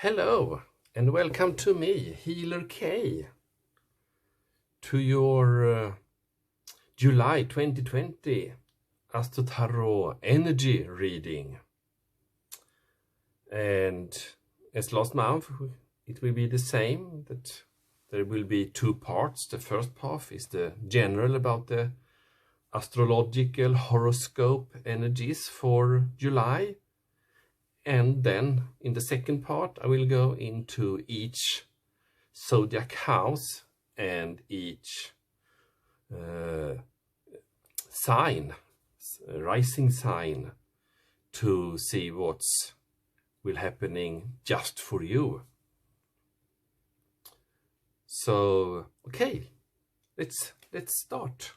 Hello and welcome to me, Healer K, to your July 2020 Astro Tarot energy reading. And as last month, it will be the same, that there will be two parts. The first part is the general about the astrological horoscope energies for July. And then in the second part, I will go into each zodiac house and each sign, rising sign, to see what's will happening just for you. So, okay, let's start.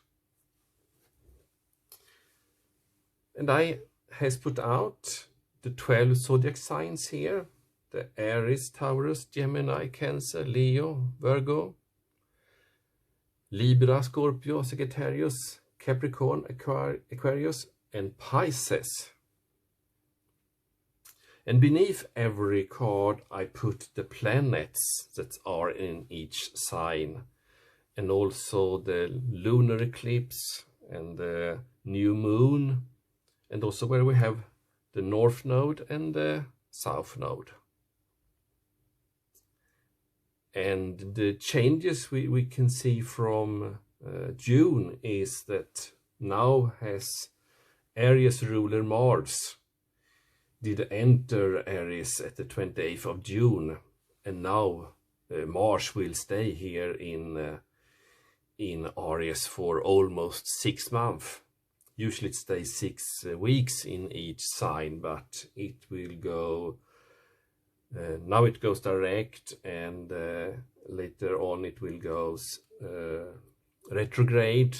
And I has put out the 12 zodiac signs here: the Aries, Taurus, Gemini, Cancer, Leo, Virgo, Libra, Scorpio, Sagittarius, Capricorn, Aquarius, and Pisces. And beneath every card I put the planets that are in each sign, and also the lunar eclipse and the new moon, and also where we have the North Node and the South Node. And the changes we can see from June is that now has Aries ruler Mars did enter Aries at the 28th of June, and now Mars will stay here in Aries for almost 6 months. Usually it stays 6 weeks in each sign, but it will go, now it goes direct, and later on it will go retrograde,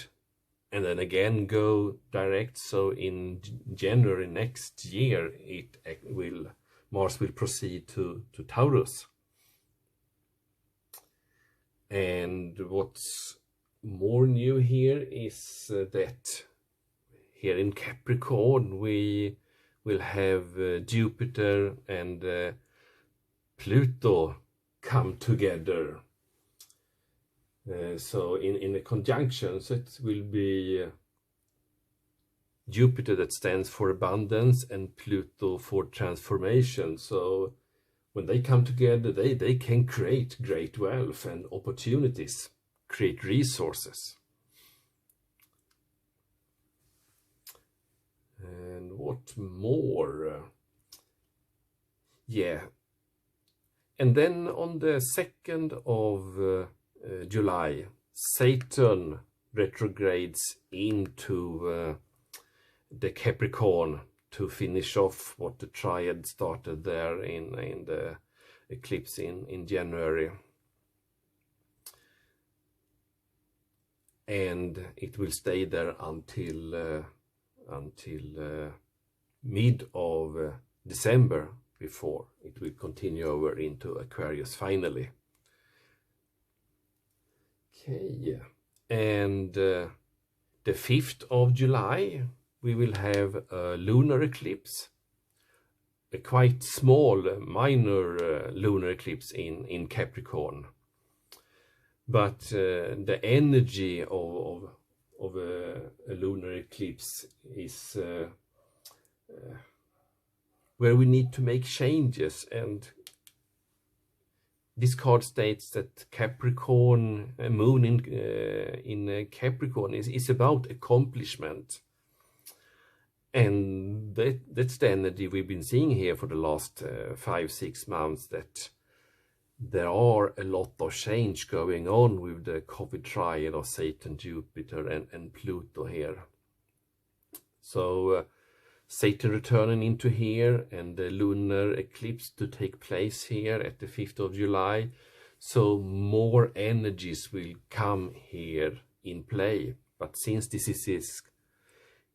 and then again go direct. So in January next year, Mars will proceed to Taurus. And what's more new here is that here in Capricorn we will have Jupiter and Pluto come together. So in a conjunction, so it will be Jupiter that stands for abundance and Pluto for transformation. So when they come together, they can create great wealth and opportunities, create resources. And what more? Yeah. And then on the 2nd of July, Saturn retrogrades into the Capricorn to finish off what the triad started there in the eclipse in January. And it will stay there until mid of December, before it will continue over into Aquarius finally. Okay, and the 5th of July we will have a lunar eclipse, a quite small minor lunar eclipse in Capricorn. But the energy of a lunar eclipse is where we need to make changes, and this card states that Capricorn, moon in Capricorn is about accomplishment, and that's the energy we've been seeing here for the last 5-6 months, that there are a lot of change going on with the COVID triad of Saturn, Jupiter and Pluto here. So Saturn returning into here, and the lunar eclipse to take place here at the 5th of July. So more energies will come here in play. But since this is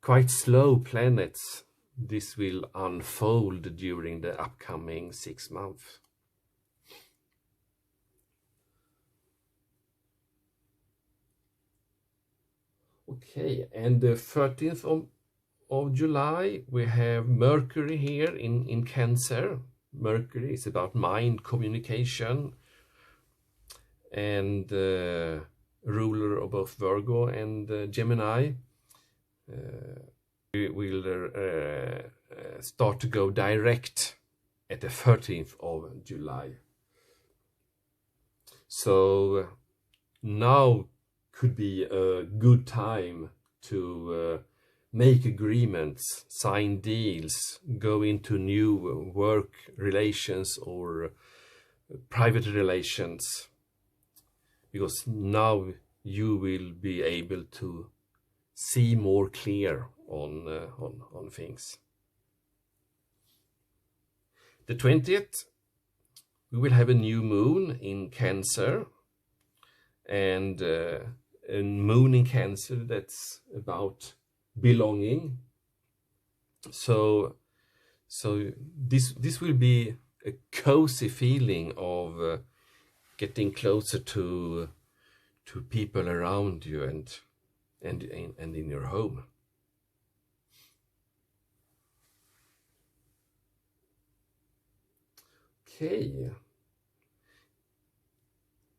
quite slow planets, this will unfold during the upcoming 6 months. Okay, and the 13th of July we have Mercury here in Cancer, Mercury is about mind, communication, and ruler of both Virgo and Gemini. We will start to go direct at the 13th of July. So now could be a good time to make agreements, sign deals, go into new work relations or private relations, because now you will be able to see more clear on things. The 20th, we will have a new moon in Cancer, and a moon in Cancer that's about belonging. So this will be a cozy feeling of getting closer to people around you and in your home. Okay,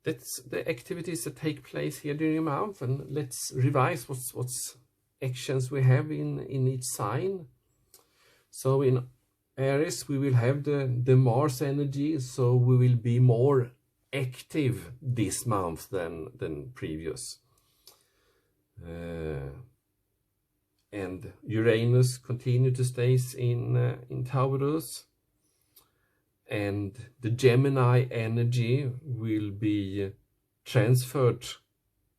that's the activities that take place here during the month, and let's revise what's actions we have in each sign. So in Aries we will have the Mars energy, so we will be more active this month than previous. And Uranus continue to stay in Taurus, and the Gemini energy will be transferred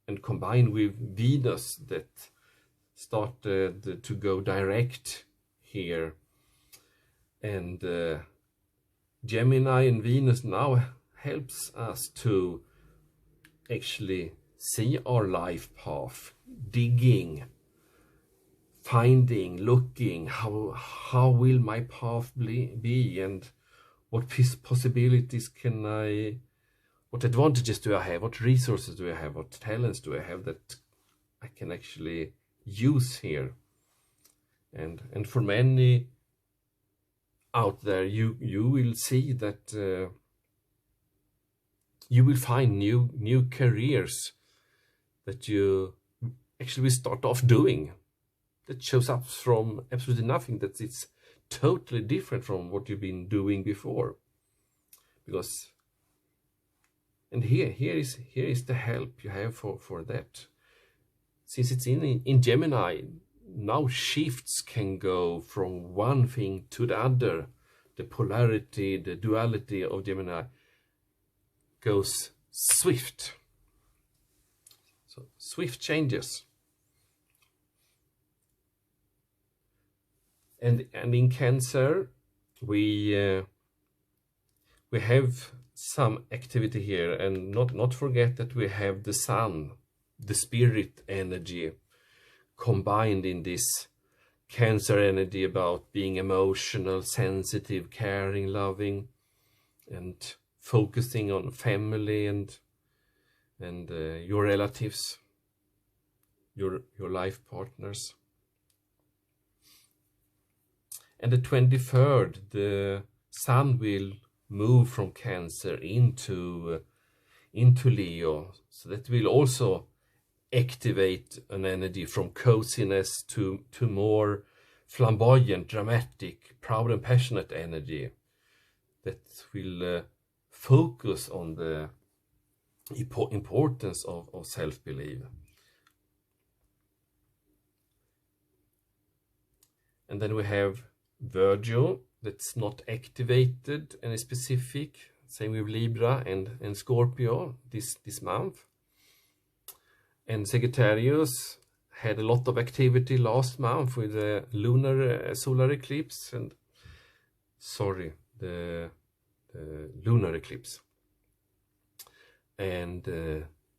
and combined with Venus that started to go direct here. And Gemini and Venus now helps us to actually see our life path, digging, finding, looking, how will my path be, and what possibilities can what advantages do I have, what resources do I have, what talents do I have that I can actually use here. And for many out there, you will see that you will find new careers that you actually will start off doing, that shows up from absolutely nothing, that it's totally different from what you've been doing before. Because, and here is the help you have for that. Since it's in Gemini, now shifts can go from one thing to the other. The polarity, the duality of Gemini goes swift. So swift changes. And in Cancer, we have some activity here, and not forget that we have the Sun, the spirit energy, combined in this Cancer energy about being emotional, sensitive, caring, loving, and focusing on family and your relatives, your life partners. And the 23rd, the Sun will move from Cancer into Leo, so that will also activate an energy from coziness to more flamboyant, dramatic, proud and passionate energy that will focus on the importance of self-belief. And then we have Virgo, that's not activated any specific, same with Libra and Scorpio this month. And Sagittarius had a lot of activity last month with the solar eclipse and the lunar eclipse, and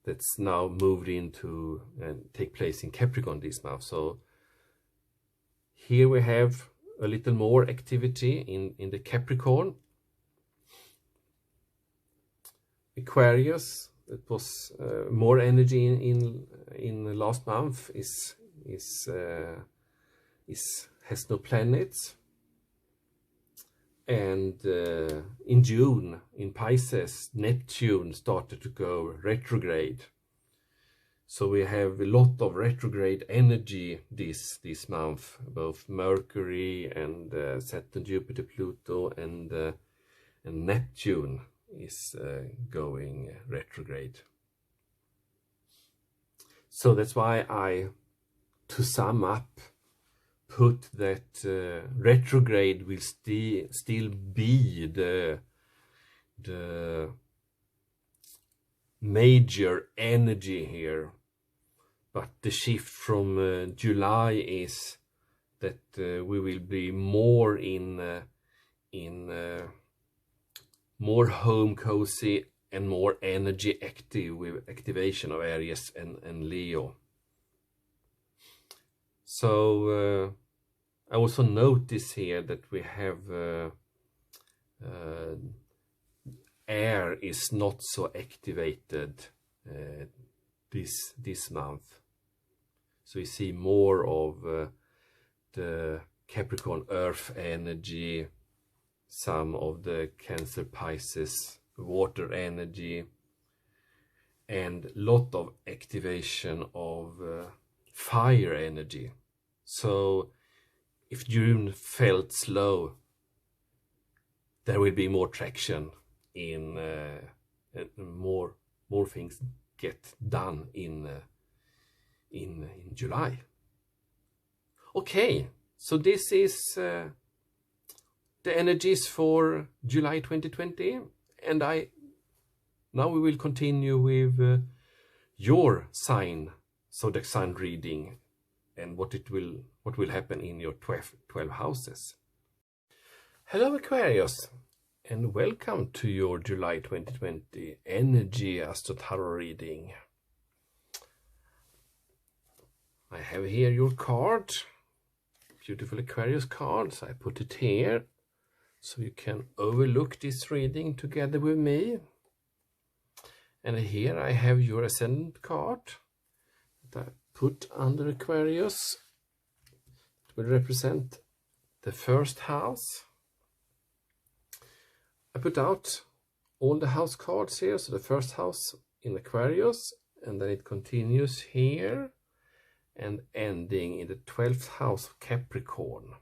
that's now moved into and take place in Capricorn this month. So here we have a little more activity in the Capricorn. Aquarius, it was more energy in the last month, has no planets, And in June, in Pisces, Neptune started to go retrograde. So we have a lot of retrograde energy this month, both Mercury and Saturn, Jupiter, Pluto, and Neptune is going retrograde. So that's why I, to sum up, put that retrograde will still be the major energy here, but the shift from July is that we will be more in more home cozy and more energy active with activation of Aries and Leo. So I also notice here that we have air is not so activated this month. So we see more of the Capricorn earth energy, some of the Cancer Pisces water energy, and lot of activation of fire energy. So if June felt slow, there will be more traction in more things get done in July. Okay, so this is the energies for July 2020, and now we will continue with your sign, zodiac sign reading, and what will happen in your 12 houses. Hello Aquarius, and welcome to your July 2020 Energy Astro Tarot reading. I have here your card, beautiful Aquarius cards. I put it here so you can overlook this reading together with me. And here I have your Ascendant card that I put under Aquarius. It will represent the first house. I put out all the house cards here, so the first house in Aquarius, and then it continues here and ending in the 12th house of Capricorn.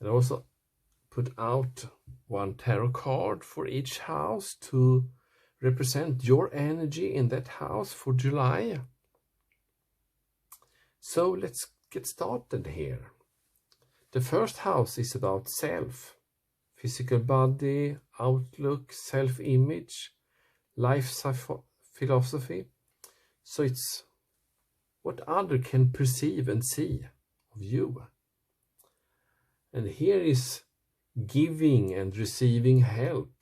And I also put out one tarot card for each house to represent your energy in that house for July. So let's get started here. The first house is about self, physical body, outlook, self-image, life philosophy. So it's what others can perceive and see of you. And here is giving and receiving help,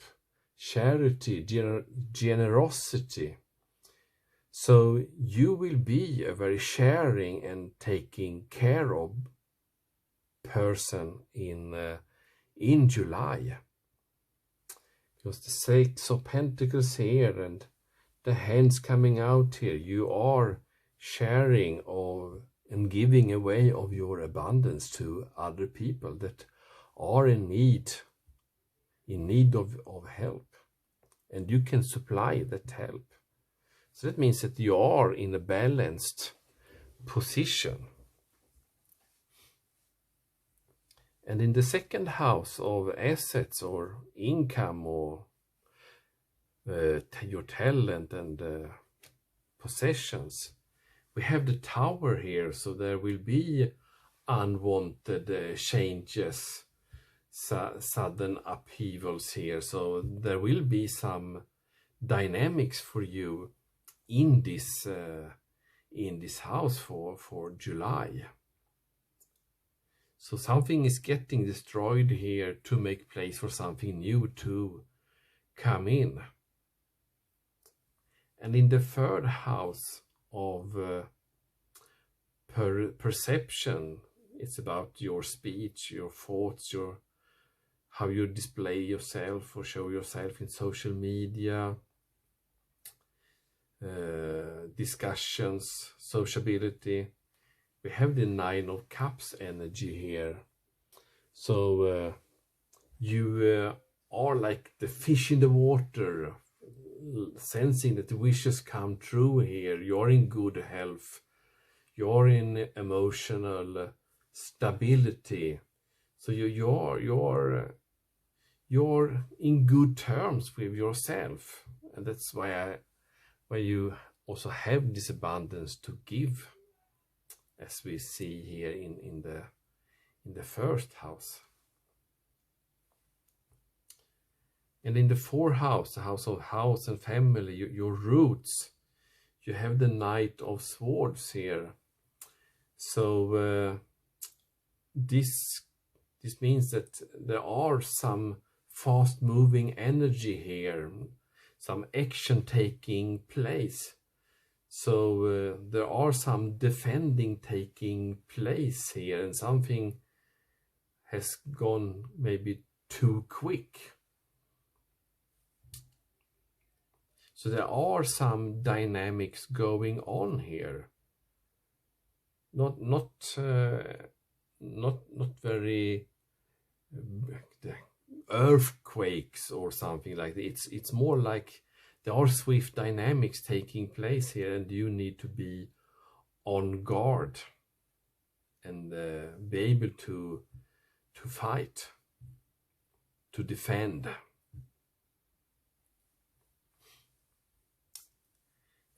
charity, generosity. So you will be a very sharing and taking care of person in July. Because the Six of Pentacles here and the hands coming out here, you are sharing of and giving away of your abundance to other people that are in need of help, and you can supply that help. So that means that you are in a balanced position. And in the second house of assets or income or your talent and possessions, we have the Tower here, so there will be unwanted changes, sudden upheavals here. So there will be some dynamics for you in this house for July. So something is getting destroyed here to make place for something new to come in. And in the third house of perception, it's about your speech, your thoughts, how you display yourself or show yourself in social media, discussions, sociability. We have the Nine of Cups energy here. So You are like the fish in the water, sensing that the wishes come true here. You're in good health. You're in emotional stability. So you're in good terms with yourself, and that's why you also have this abundance to give, as we see here in the first house. And in the fourth house, the house of house and family, your roots, you have the Knight of Swords here. So this means that there are some fast-moving energy here, some action taking place. So there are some defending taking place here, and something has gone maybe too quick. So there are some dynamics going on here. Not very earthquakes or something like that. It's more like there are swift dynamics taking place here, and you need to be on guard and be able to fight, to defend.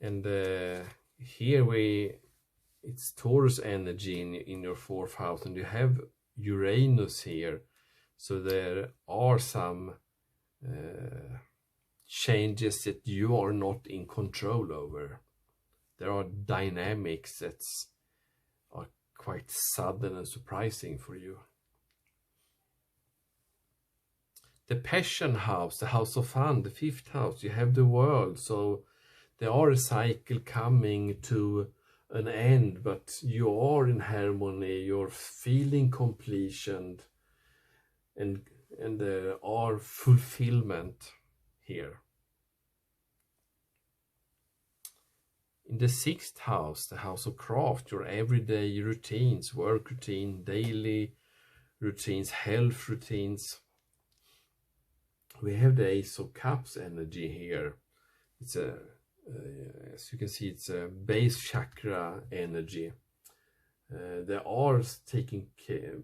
And here it's Taurus energy in your fourth house, and you have Uranus here. So there are some changes that you are not in control over. There are dynamics that are quite sudden and surprising for you. The passion house, the house of fun, the fifth house, you have the world. So there are a cycle coming to an end, but you are in harmony, you're feeling completion, and there are fulfillment here. In the sixth house, the house of craft, your everyday routines, work routine, daily routines, health routines. We have the Ace of Cups energy here. It's as you can see, it's a base chakra energy. There are taking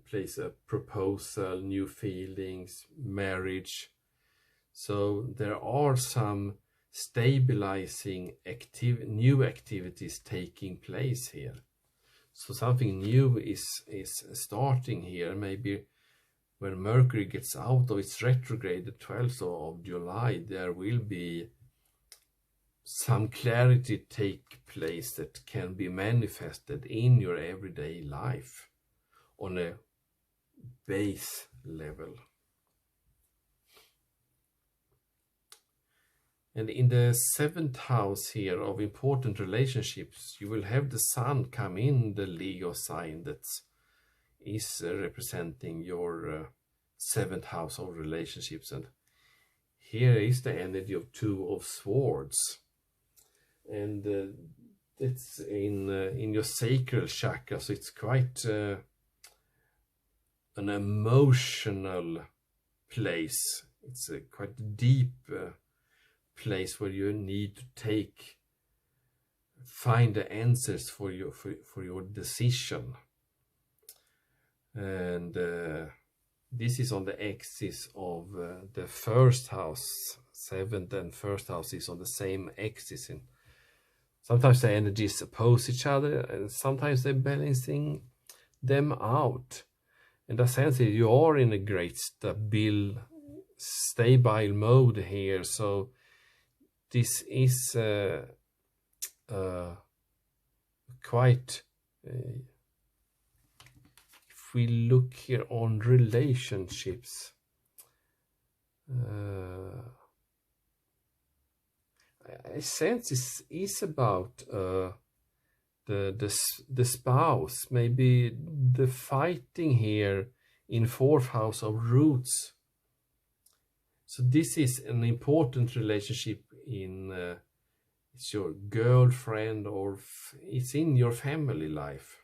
place a proposal, new feelings, marriage. So there are some stabilizing new activities taking place here. So something new is starting here. Maybe when Mercury gets out of its retrograde, the 12th of July, there will be some clarity take place that can be manifested in your everyday life on a base level. And in the seventh house here of important relationships, you will have the Sun come in the Leo sign that is representing your seventh house of relationships. And here is the energy of Two of Swords. And it's in your sacral chakra, so it's quite an emotional place. It's a quite deep place where you need to find the answers for your decision. And this is on the axis of the first house. Seventh and first house is on the same axis. And sometimes the energies oppose each other, and sometimes they're balancing them out. In that sense, you are in a great stable mode here. So this is quite, if we look here on relationships, I sense this is about the spouse, maybe the fighting here in fourth house of roots. So this is an important relationship in it's your girlfriend, or it's in your family life.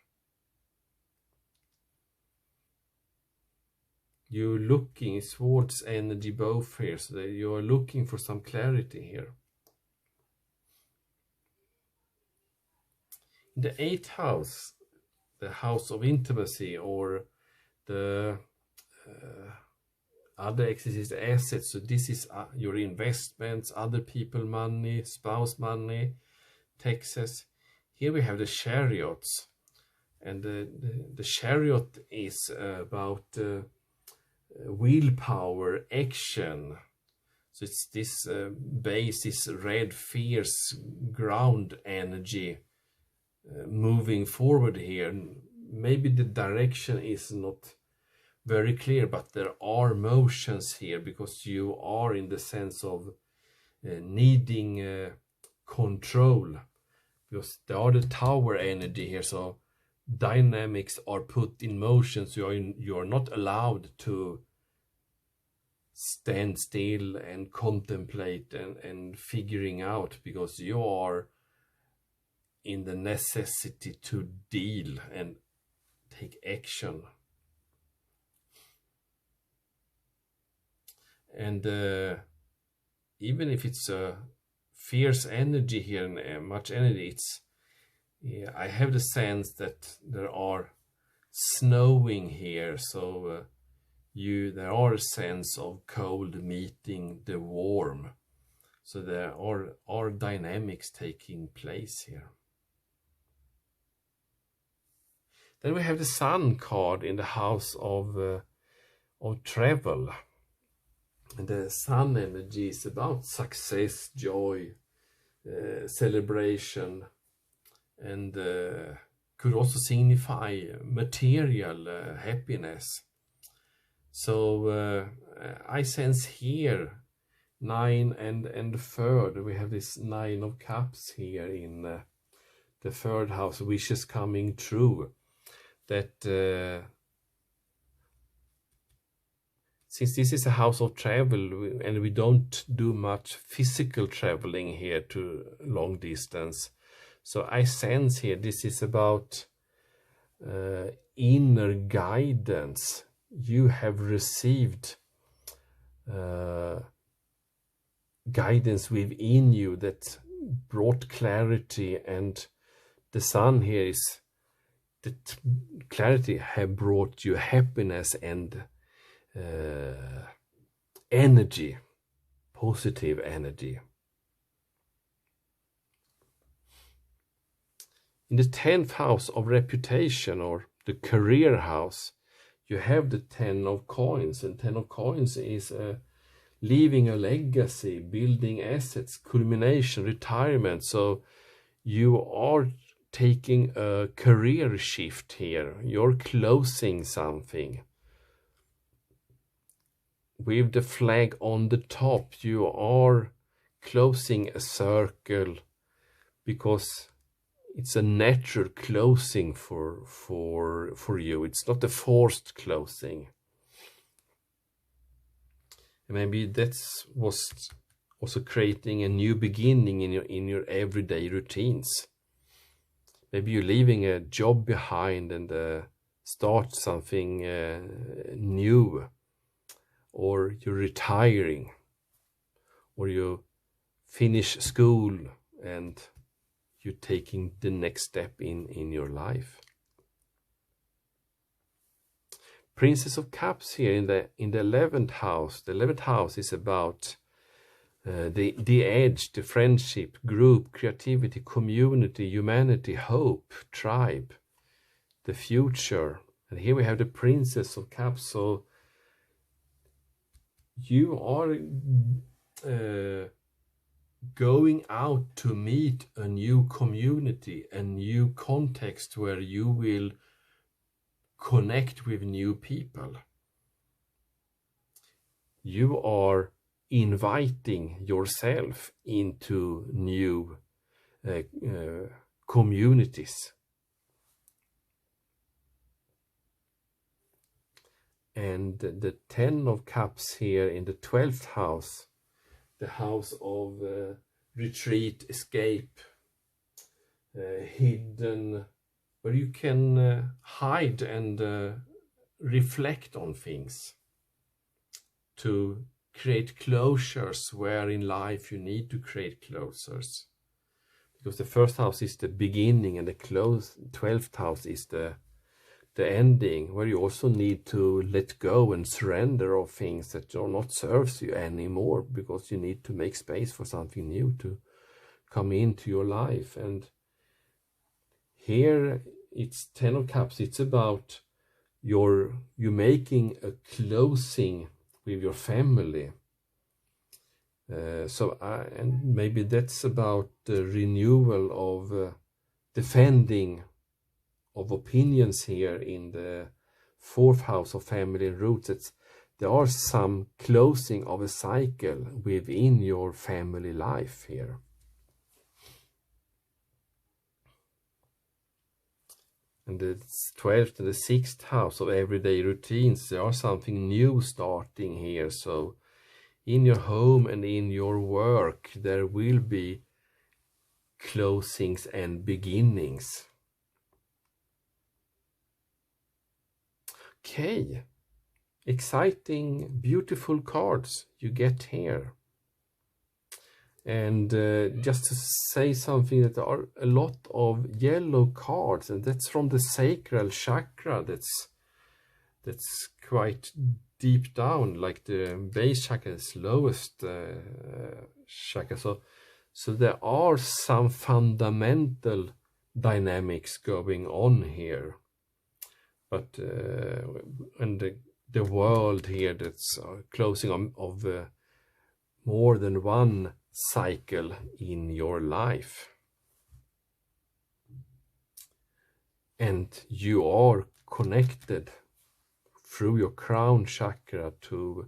You're looking towards energy both here, so that you're looking for some clarity here. In the 8th house, the house of intimacy, or the other axis is assets. So this is your investments, other people money, spouse money, taxes. Here we have the chariots, and the chariot is about willpower, action. So it's this base, this red, fierce ground energy moving forward here. Maybe the direction is not very clear, but there are motions here, because you are in the sense of needing control, because there are the tower energy here. So dynamics are put in motion, so you're not allowed to stand still and contemplate and figuring out, because you are in the necessity to deal and take action. And even if it's a fierce energy here and much energy, I have the sense that there are snowing here, so there are a sense of cold meeting the warm. So there are dynamics taking place here. Then we have the Sun card in the house of travel. And the Sun energy is about success, joy, celebration, and could also signify material happiness. So I sense here 9 and the 3rd. We have this 9 of Cups here in the 3rd house, wishes coming true. That since this is a house of travel, and we don't do much physical traveling here to long distance, so I sense here this is about inner guidance. You have received guidance within you that brought clarity, and the Sun here is that clarity have brought you happiness and energy, positive energy. In the 10th house of reputation, or the career house, you have the 10 of coins, and 10 of coins is leaving a legacy, building assets, culmination, retirement. So you are taking a career shift here. You're closing something. With the flag on the top, you are closing a circle, because it's a natural closing for you. It's not a forced closing. And maybe that's was also creating a new beginning in your everyday routines. Maybe you're leaving a job behind and start something new. Or you're retiring, or you finish school and you're taking the next step in your life. Princess of Cups here in the 11th house. The 11th house is about the edge, the friendship, group, creativity, community, humanity, hope, tribe, the future. And here we have the Princess of Cups. So you are going out to meet a new community, a new context where you will connect with new people. You are inviting yourself into new communities. And the 10 of Cups here in the 12th house, the house of retreat, escape, hidden, where you can hide and reflect on things. to create closures where in life you need to create closures. Because the first house is the beginning and the 12th house is the ending, where you also need to let go and surrender of things that do not serves you anymore, because you need to make space for something new to come into your life. And here it's 10 of Cups. It's about you making a closing with your family. And maybe that's about the renewal of defending of opinions here in the 4th house of family and roots. There are some closing of a cycle within your family life here. And the 12th and the 6th house of everyday routines, there are something new starting here. So in your home and in your work, there will be closings and beginnings. Okay, exciting, beautiful cards you get here. And just to say something, that there are a lot of yellow cards, and that's from the sacral chakra. That's quite deep down, like the base chakra is lowest chakra. So there are some fundamental dynamics going on here. But and the world here, that's closing of more than one cycle in your life. And you are connected through your crown chakra to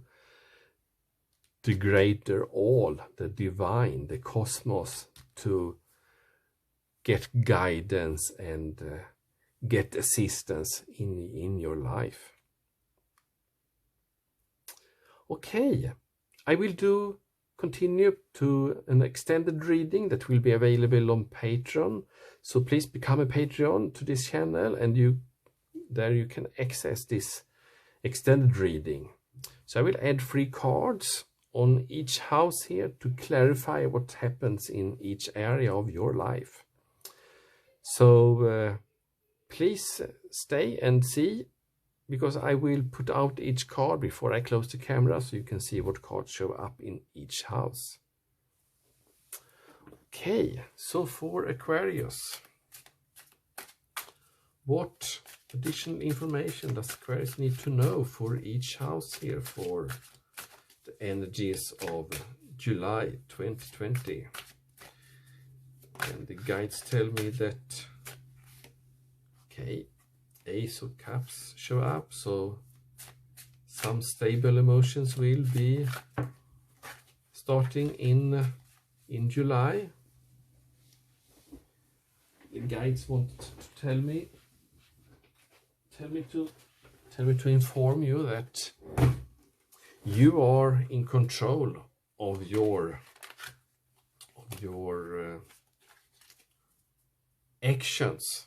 the greater all, the divine, the cosmos, to get guidance and get assistance in your life. Okay, I will continue to an extended reading that will be available on Patreon. So please become a Patreon to this channel, and there you can access this extended reading. So I will add 3 cards on each house here to clarify what happens in each area of your life. So please stay and see, because I will put out each card before I close the camera, so you can see what cards show up in each house. Okay, so for Aquarius, what additional information does Aquarius need to know for each house here for the energies of July 2020? And the guides tell me that, okay, Ace of Cups show up, so some stable emotions will be starting in July. The guides want to tell me to inform you that you are in control of your actions.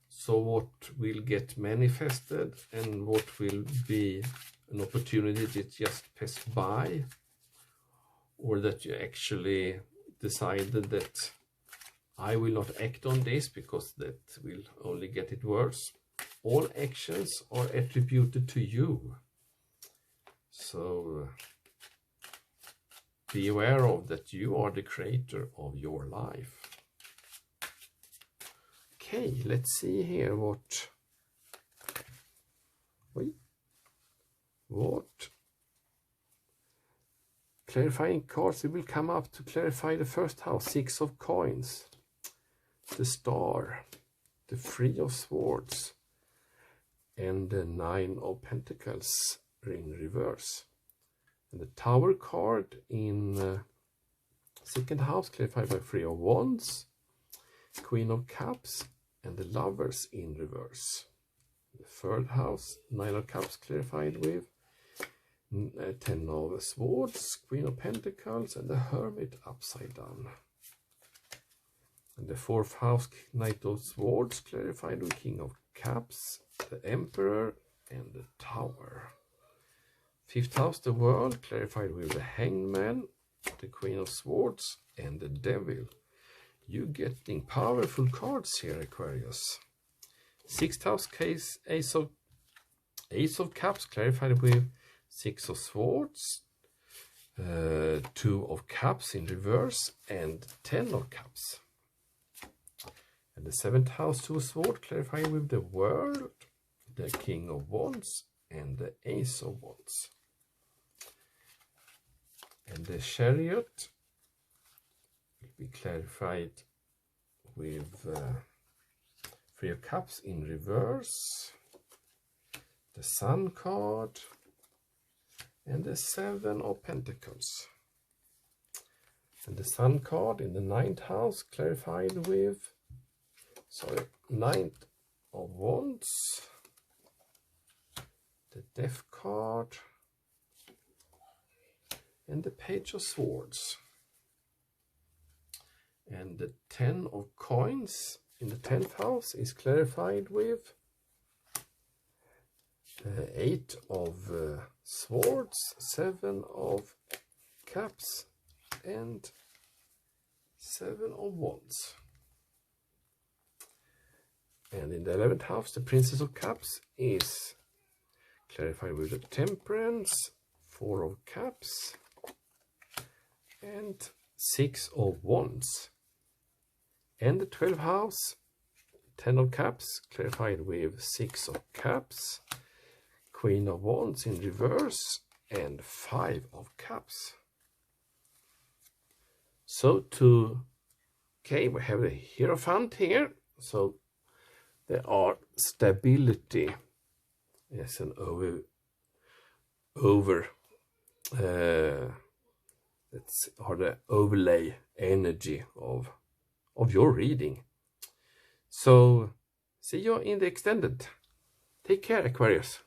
So what will get manifested and what will be an opportunity that just passed by, or that you actually decided that I will not act on this because that will only get it worse. All actions are attributed to you. So be aware of that you are the creator of your life. Okay, let's see here what clarifying cards will come up to clarify the first house. 6 of Coins, the Star, the 3 of Swords, and the 9 of Pentacles in reverse. And the Tower card in second house clarified by 3 of Wands, Queen of Cups, and the Lovers in reverse. The third house, 9 of Cups clarified with 10 of Swords, Queen of Pentacles, and the Hermit upside down. And the fourth house, Knight of Swords clarified with King of Cups, the Emperor, and the Tower. 5th house, the World, clarified with the Hangman, the Queen of Swords, and the Devil. You're getting powerful cards here, Aquarius. 6th house, case Ace of Cups, clarified with 6 of Swords, 2 of Cups in reverse, and 10 of Cups. And the 7th house, 2 of Swords, clarified with the World, the King of Wands, and the Ace of Wands. And the Chariot will be clarified with 3 of Cups in reverse, the Sun card, and the 7 of Pentacles. And the Sun card in the 9th house clarified with, 9th of Wands, the Death card, and the Page of Swords. And the 10 of Coins in the 10th house is clarified with 8 of Swords, 7 of Cups, and 7 of Wands. And in the 11th house, the Princess of Cups is clarified with the Temperance, 4 of Cups, and 6 of Wands. And the 12th house, 10 of Cups, clarified with 6 of Cups, Queen of Wands in reverse, and 5 of Cups. So we have the Hierophant here. So there are stability as an the overlay energy of your reading. So see you in the extended. Take care, Aquarius.